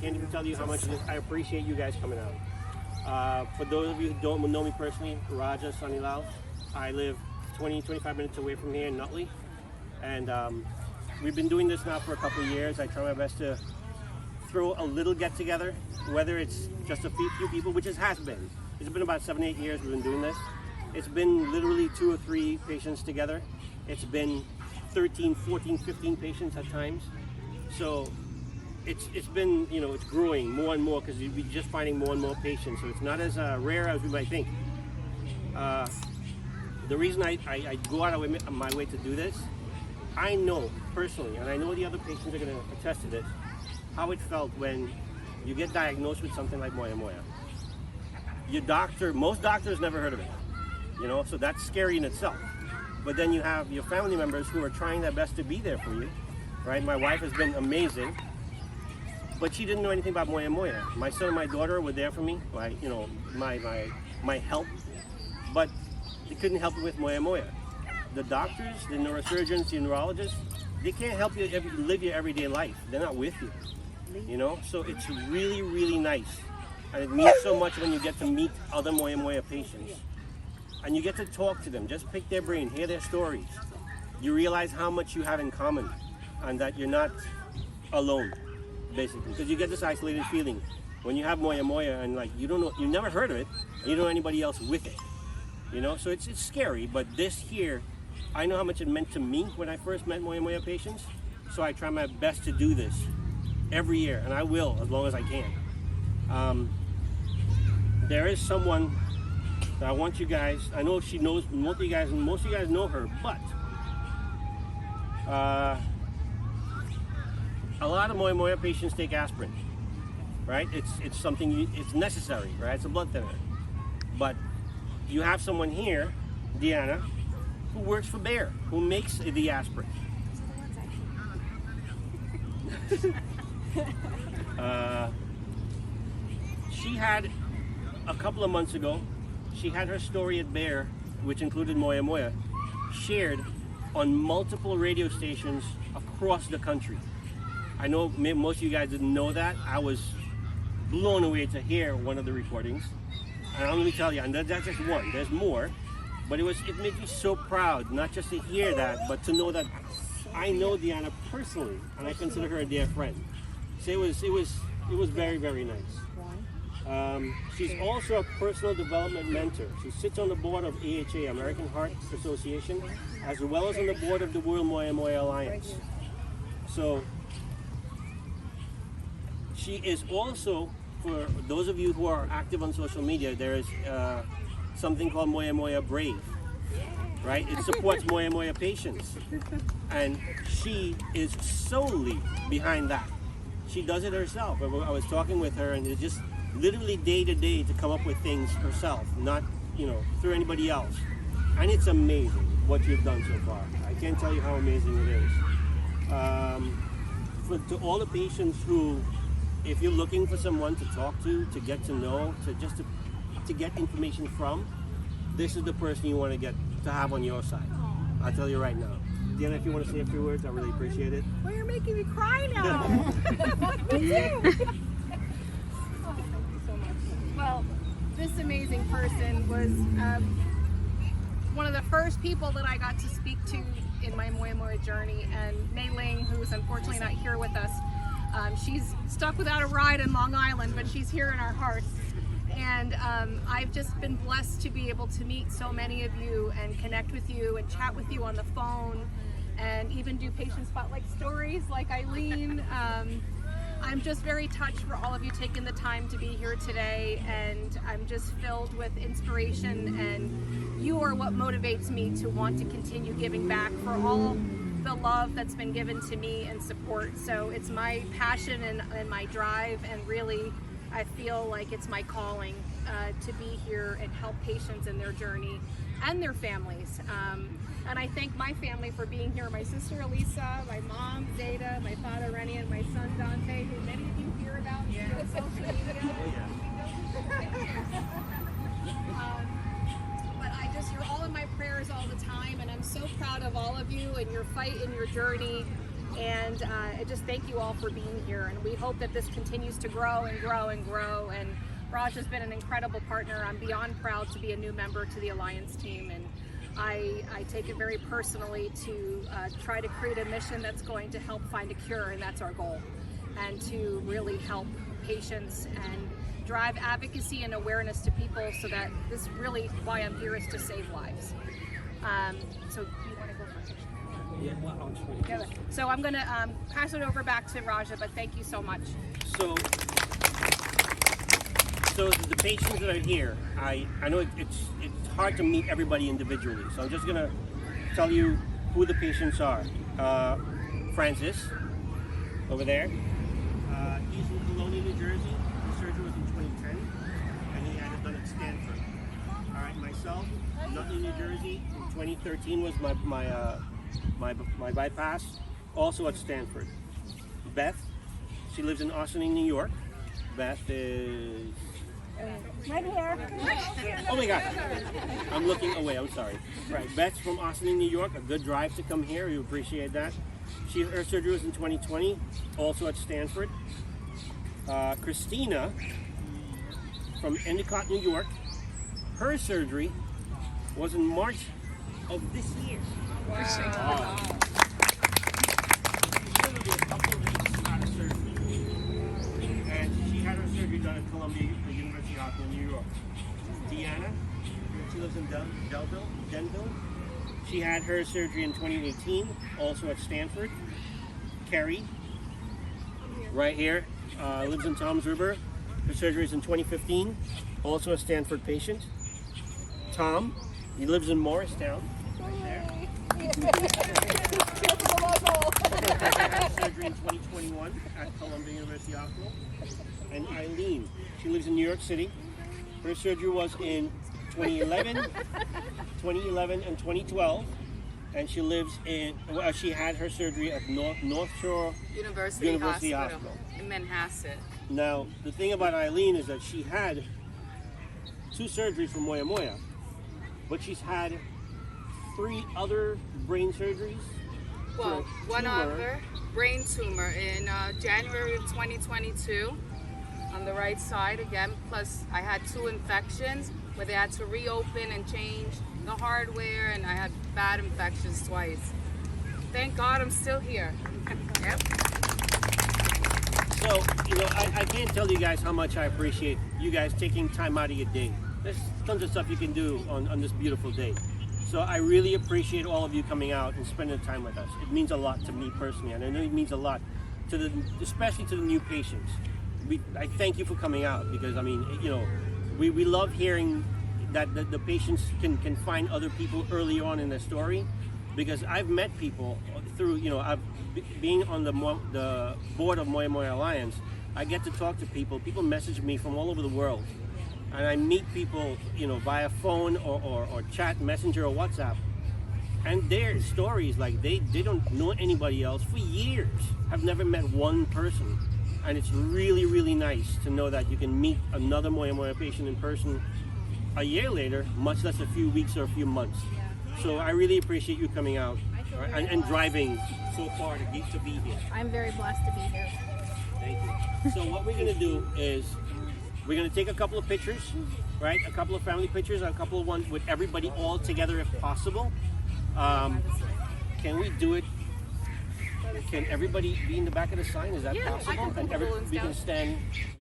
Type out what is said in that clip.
can't even tell you how much I appreciate you guys coming out. For those of you who don't know me personally, Raja Sanilal, I live 20-25 minutes away from here in Nutley, and we've been doing this now for a couple of years. I try my best to throw a little get-together, whether it's just a few people, which it has been. It's been about 7-8 years we've been doing this. It's been literally 2 or 3 patients together. It's been 13, 14, 15 patients at times. So it's been, you know, it's growing more and more because we're just finding more and more patients. So it's not as rare as we might think. The reason I go out of my way to do this, I know personally, and I know the other patients are going to attest to this, how it felt when you get diagnosed with something like Moyamoya. Your doctor, most doctors never heard of it, you know, so that's scary in itself. But then you have your family members who are trying their best to be there for you, right? My wife has been amazing, but she didn't know anything about Moyamoya. My son and my daughter were there for me, you know, my help, but they couldn't help me with Moyamoya. The doctors, the neurosurgeons, the neurologists, they can't help you live your everyday life. They're not with you, you know? So it's really, really nice. And it means so much when you get to meet other Moyamoya patients. And you get to talk to them, just pick their brain, hear their stories. You realize how much you have in common and that you're not alone, basically. Because you get this isolated feeling when you have Moyamoya and like you don't know, you never heard of it, and you don't know anybody else with it. You know, so it's scary, but this here, I know how much it meant to me when I first met Moyamoya patients, so I try my best to do this every year, and I will as long as I can. There is someone that I want you guys, I know she knows, most of you guys know her, but a lot of Moyamoya patients take aspirin, right? It's something, it's necessary, right? It's a blood thinner. But you have someone here, Deanna, who works for Bayer, who makes the aspirin. She had, a couple of months ago, she had her story at Bayer, which included Moyamoya, shared on multiple radio stations across the country. I know most of you guys didn't know that. I was blown away to hear one of the recordings. And let me tell you, and that's just one, there's more. But it made me so proud, not just to hear that, but to know that I know Deanna personally, and I consider her a dear friend. So it was very, very nice. She's also a personal development mentor. She sits on the board of AHA, American Heart Association, as well as on the board of the World Moyamoya Alliance. So she is also, for those of you who are active on social media, there is something called Moyamoya Brave, right? It supports Moyamoya patients, and she is solely behind that. She does it herself. I was talking with her, and it's just literally day to day to come up with things herself, not, you know, through anybody else. And it's amazing what you've done so far. I can't tell you how amazing it is. To all the patients who, if you're looking for someone to talk to get to know, to get information from, this is the person you want to have on your side. I'll tell you right now. Deanna, if you want to say a few words, I really appreciate it. Well, you're making me cry now. Me too. Well, this amazing person was one of the first people that I got to speak to in my Moyamoya journey, and Mei Ling, who's unfortunately not here with us. She's stuck without a ride in Long Island, but she's here in our hearts. And I've just been blessed to be able to meet so many of you and connect with you and chat with you on the phone and even do patient spotlight stories like Eileen. I'm just very touched for all of you taking the time to be here today, and I'm just filled with inspiration, and you are what motivates me to want to continue giving back for all the love that's been given to me and support. So it's my passion and my drive, and really I feel like it's my calling to be here and help patients in their journey and their families. And I thank my family for being here. My sister Elisa, my mom Zeta, my father Rennie, and my son Dante, who many of you hear about through social media. But you're all in my prayers all the time, and I'm so proud of all of you and your fight and your journey. And I just thank you all for being here, and we hope that this continues to grow and grow and grow. And Raj has been an incredible partner. I'm beyond proud to be a new member to the Alliance team, and I take it very personally to try to create a mission that's going to help find a cure, and that's our goal, and to really help patients and drive advocacy and awareness to people, so that this really why I'm here is to save lives. So you want to go first? Yeah, well, I'll just wait. Yeah. So I'm going to pass it over back to Raja, but thank you so much. So the patients that are here, I know it's hard to meet everybody individually, so I'm just going to tell you who the patients are. Francis, over there. He's in Colonia, New Jersey. The surgery was in 2010, and he had it done at Stanford. All right, myself, Nutley, New Jersey. In 2013 was my bypass, also at Stanford. Beth, she lives in Ossining, New York. Beth is Right here. Oh my God, I'm looking away. I'm sorry. Right, Beth's from Ossining, New York. A good drive to come here. You appreciate that. Her surgery was in 2020, also at Stanford. Christina from Endicott, New York. Her surgery was in March of this year. Wow. She's literally a couple of weeks out of surgery. And she had her surgery done at Columbia University Hospital in New York. Deanna, she lives in Denville. She had her surgery in 2018, also at Stanford. Carrie, right here, lives in Tom's River. Her surgery is in 2015, also a Stanford patient. Tom, he lives in Morristown. Right there. Surgery in 2021 at Columbia University Hospital. And Eileen, she lives in New York City. Her surgery was in 2011 and 2012. And she lives in, she had her surgery at North Shore University Hospital in Manhasset. Now, the thing about Eileen is that she had 2 surgeries from Moyamoya, but she's had 3 other brain surgeries. Well, one other brain tumor in January of 2022 on the right side again. Plus, I had 2 infections where they had to reopen and change the hardware, and I had bad infections twice. Thank God I'm still here. Yep. So, you know, I can't tell you guys how much I appreciate you guys taking time out of your day. There's tons of stuff you can do on this beautiful day. So I really appreciate all of you coming out and spending time with us. It means a lot to me personally, and I know it means a lot to especially to the new patients. I thank you for coming out, because I mean, you know, we love hearing that the patients can find other people early on in their story, because I've met people through, you know, being on the board of Moyamoya Alliance. I get to talk to people. People message me from all over the world, and I meet people, you know, via phone or chat, messenger, or WhatsApp, and their stories, like they don't know anybody else for years, have never met one person, and it's really, really nice to know that you can meet another Moyamoya patient in person a year later, much less a few weeks or a few months. So I really appreciate you coming out and driving so far to be here. I'm very blessed to be here. Thank you. So what we're going to do is we're going to take a couple of pictures, right? A couple of family pictures, a couple of ones with everybody all together if possible. Can we do it? Can everybody be in the back of the sign? Is that possible? And we can stand